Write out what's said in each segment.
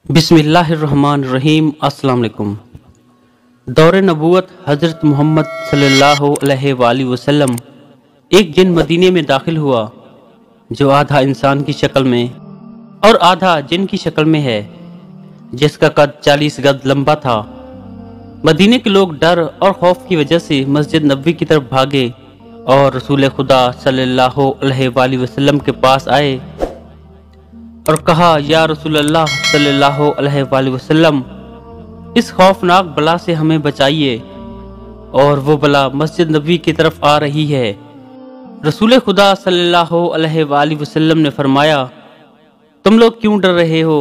बिस्मिल्लाहिर्रहमानिर्रहीम। अस्सलाम वालेकुम। दौर नबूवत हज़रत मोहम्मद सल्लल्लाहु अलैहि वसल्लम एक जिन मदीने में दाखिल हुआ जो आधा इंसान की शक्ल में और आधा जिन की शक्ल में है, जिसका कद 40 गज लंबा था। मदीने के लोग डर और खौफ की वजह से मस्जिद नबवी की तरफ भागे और रसूल खुदा सल्लल्लाहु अलैहि वसल्लम के पास आए और कहा, या रसूलल्लाह सल्लल्लाहु अलैहि वसल्लम, इस खौफनाक बला से हमें बचाइए और वो बला मस्जिद नबवी की तरफ आ रही है। रसूल खुदा सल्लल्लाहु अलैहि वसल्लम ने फरमाया, तुम लोग क्यों डर रहे हो,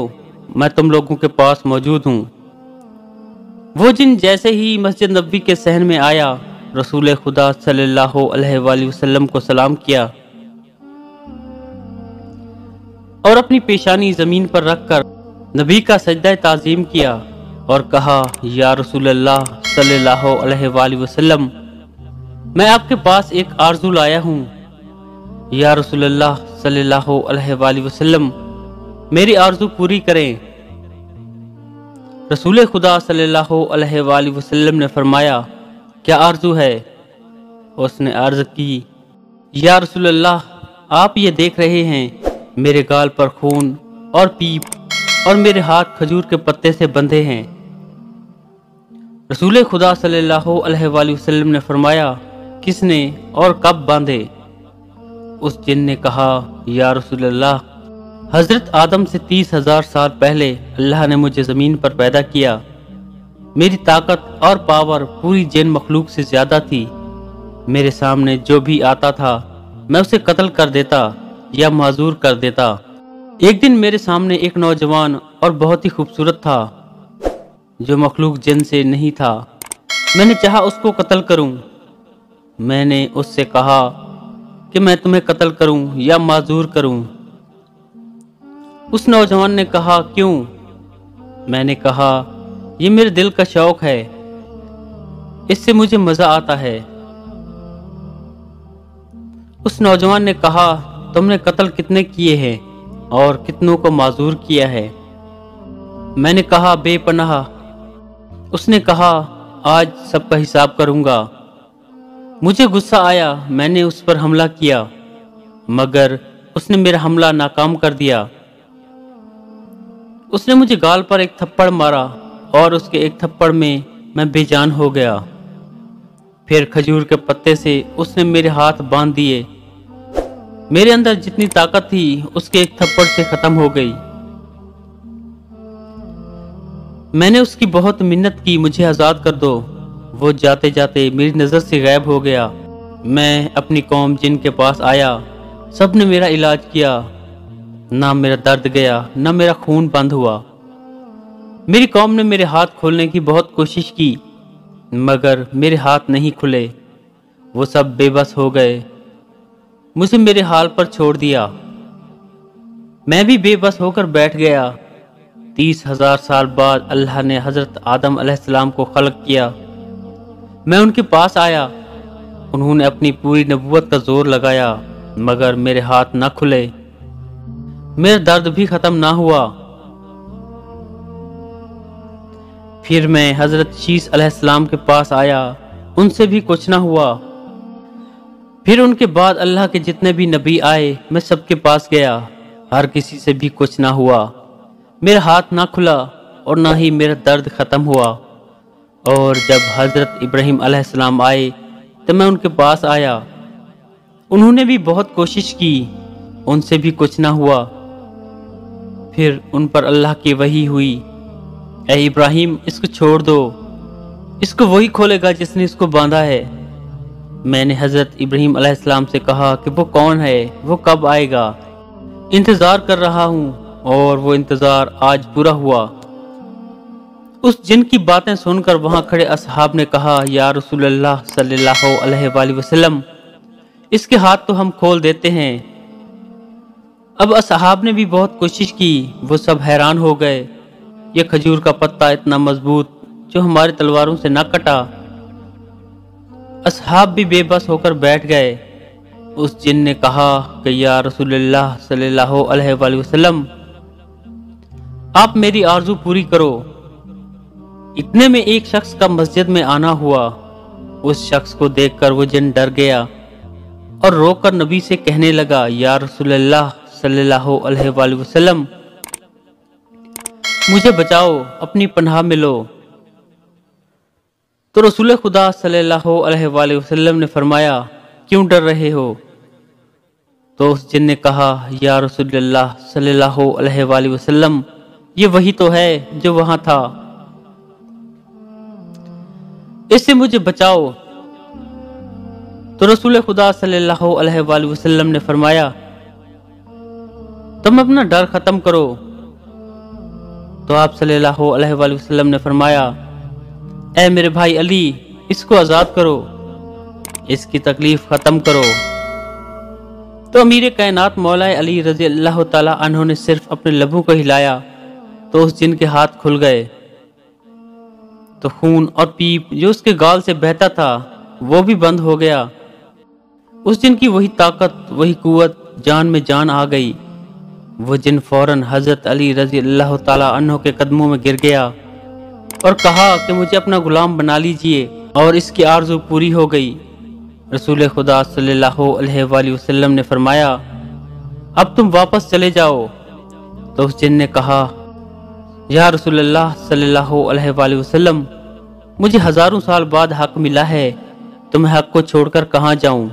मैं तुम लोगों के पास मौजूद हूँ। वो जिन जैसे ही मस्जिद नबवी के सहन में आया, रसूल खुदा सल्लल्लाहु अलैहि वसल्लम को सलाम किया और अपनी पेशानी जमीन पर रखकर नबी का सजदा ताज़ीम किया और कहा, या रसूलल्लाह सल्लल्लाहु अलैहि वसल्लम, मैं आपके पास एक आरज़ू लाया हूँ। या रसूलल्लाह सल्लल्लाहु अलैहि वसल्लम, मेरी आरज़ू पूरी करें। रसूल खुदा सल्लल्लाहु अलैहि वसल्लम ने फरमाया, क्या आरज़ू है? उसने अर्ज़ की, या रसूलल्लाह, आप ये देख रहे हैं मेरे गाल पर खून और पीप और मेरे हाथ खजूर के पत्ते से बंधे हैं। रसूल खुदा सल्लल्लाहु अलैहि वसल्लम ने फरमाया, किसने और कब बांधे? उस जिन ने कहा, या रसूलल्लाह, हजरत आदम से 30,000 साल पहले अल्लाह ने मुझे ज़मीन पर पैदा किया। मेरी ताकत और पावर पूरी जिन मखलूक से ज़्यादा थी। मेरे सामने जो भी आता था मैं उसे कत्ल कर देता या माजूर कर देता। एक दिन मेरे सामने एक नौजवान और बहुत ही खूबसूरत था जो मखलूक जिन से नहीं था। मैंने चाहा उसको कत्ल करूं। मैंने उससे कहा कि मैं तुम्हें कत्ल करूं या माजूर करूं। उस नौजवान ने कहा, क्यों? मैंने कहा, ये मेरे दिल का शौक है, इससे मुझे मजा आता है। उस नौजवान ने कहा, तुमने कत्ल कितने किए हैं और कितनों को माजूर किया है? मैंने कहा, बेपनाह। उसने कहा, आज सबका हिसाब करूंगा। मुझे गुस्सा आया, मैंने उस पर हमला किया, मगर उसने मेरा हमला नाकाम कर दिया। उसने मुझे गाल पर एक थप्पड़ मारा और उसके एक थप्पड़ में मैं बेजान हो गया। फिर खजूर के पत्ते से उसने मेरे हाथ बांध दिए। मेरे अंदर जितनी ताकत थी उसके एक थप्पड़ से खत्म हो गई। मैंने उसकी बहुत मिन्नत की, मुझे आज़ाद कर दो। वो जाते जाते मेरी नज़र से गायब हो गया। मैं अपनी कौम जिन के पास आया, सब ने मेरा इलाज किया। ना मेरा दर्द गया, ना मेरा खून बंद हुआ। मेरी कौम ने मेरे हाथ खोलने की बहुत कोशिश की, मगर मेरे हाथ नहीं खुले। वो सब बेबस हो गए, मुझे मेरे हाल पर छोड़ दिया। मैं भी बेबस होकर बैठ गया। 30,000 साल बाद अल्लाह ने हजरत आदम अलैहिस्सलाम को खल्क किया। मैं उनके पास आया। उन्होंने अपनी पूरी नबूवत का जोर लगाया, मगर मेरे हाथ न खुले। मेरा दर्द भी खत्म ना हुआ। फिर मैं हजरत शीस अलैहिस्सलाम के पास आया, उनसे भी कुछ ना हुआ। फिर उनके बाद अल्लाह के जितने भी नबी आए, मैं सबके पास गया, हर किसी से भी कुछ ना हुआ। मेरा हाथ ना खुला और ना ही मेरा दर्द ख़त्म हुआ। और जब हज़रत इब्राहीम अलैहिस्सलाम आए तो मैं उनके पास आया। उन्होंने भी बहुत कोशिश की, उनसे भी कुछ ना हुआ। फिर उन पर अल्लाह की वही हुई, ऐ इब्राहीम, इसको छोड़ दो, इसको वही खोलेगा जिसने इसको बांधा है। मैंने हजरत इब्राहीम अलैहिस्सलाम से कहा कि वो कौन है, वो कब आएगा? इंतजार कर रहा हूँ। और वो इंतजार आज पूरा हुआ। उस जिन की बातें सुनकर वहां खड़े असहाब ने कहा, या रसूलल्लाह सल्लल्लाहु अलैहि वसल्लम, इसके हाथ तो हम खोल देते हैं। अब असहाब ने भी बहुत कोशिश की, वो सब हैरान हो गए। ये खजूर का पत्ता इतना मजबूत जो हमारी तलवारों से न कटा। असहाब भी बेबस होकर बैठ गए। उस जिन ने कहा कि या रसूलल्लाह सल्लल्लाहु अलैहि वसल्लम, آپ میری آرزو پوری کرو۔ اتنے میں ایک شخص کا مسجد میں آنا ہوا۔ اس شخص کو دیکھ کر وہ جن ڈر گیا اور رو کر نبی سے کہنے لگا، یا رسول اللہ صلی اللہ علیہ وآلہ وسلم، مجھے بچاؤ، اپنی پناہ میں لو۔ تو رسول خدا صلی اللہ علیہ وآلہ وسلم نے فرمایا، کیوں ڈر رہے ہو؟ تو اس جن نے کہا، یا رسول اللہ صلی اللہ علیہ وآلہ وسلم، یہ وہی تو ہے جو وہاں تھا، اس سے مجھے بچاؤ۔ تو رسول خدا صلی اللہ علیہ وآلہ وسلم نے فرمایا، تم اپنا ڈر ختم کرو۔ تو آپ صلی اللہ علیہ وآلہ وسلم نے فرمایا، اے میرے بھائی علی، اس کو آزاد کرو، اس کی تکلیف ختم کرو۔ تو امیر کائنات مولا علی رضی اللہ تعالی عنہ نے صرف اپنے لبوں کو ہلایا تو اس جن کے ہاتھ کھل گئے، تو خون اور پیپ جو اس کے گال سے بہتا تھا وہ بھی بند ہو گیا۔ اس جن کی وہی طاقت، وہی قوت، جان میں جان آ گئی۔ وہ جن فوراً حضرت علی رضی اللہ تعالی عنہ کے قدموں میں گر گیا اور کہا کہ مجھے اپنا غلام بنا لیجئے، اور اس کی آرزو پوری ہو گئی۔ رسول خدا صلی اللہ علیہ وآلہ وسلم نے فرمایا، اب تم واپس چلے جاؤ۔ تو اس جن نے کہا، یا رسول اللہ صلی اللہ علیہ وآلہ وسلم، مجھے ہزاروں سال بعد حق ملا ہے، تو میں حق کو چھوڑ کر کہاں جاؤں؟